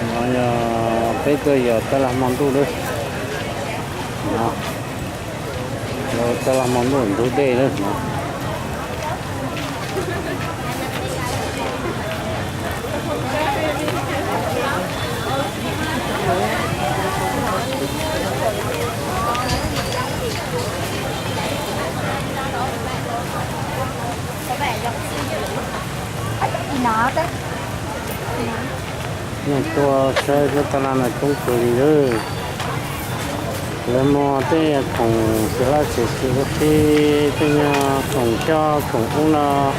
Nói bây giờ ta làm món tu đấy. Đó. Rồi ta làm món đồ tu đây đấy. Nó đấy. Nhưng tôi chơi cho ta làm là không cười gì đâu. Lên mò thế cùng sẽ là sẽ cái thế nhà cùng cho cùng cũng là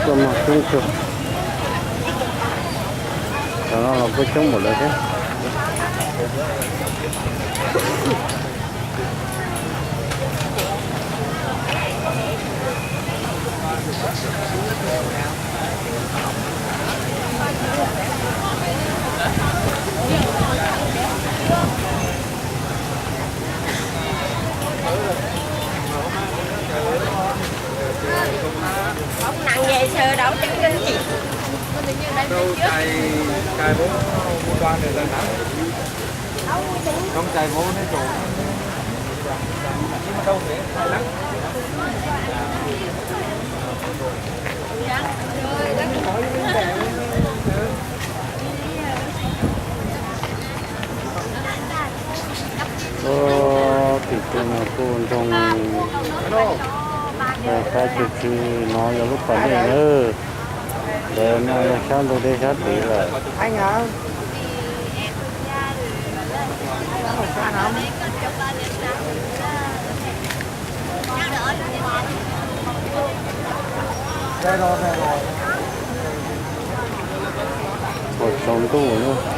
tôi mà không được. Đó là cái chống một lời thế. Không nặng về sờ đâu chắc kinh chị. Đâu cài bố mua đoan để lên nắng. Không cài bố nó chủ. Nhưng mà đâu thế? Nắng. Thì tôi là cô trong cái chuyện nó là lúc phải này nữa để nó là sao tôi đi sát bị là Anh hả? Đây rồi. cuộc sống tu nữa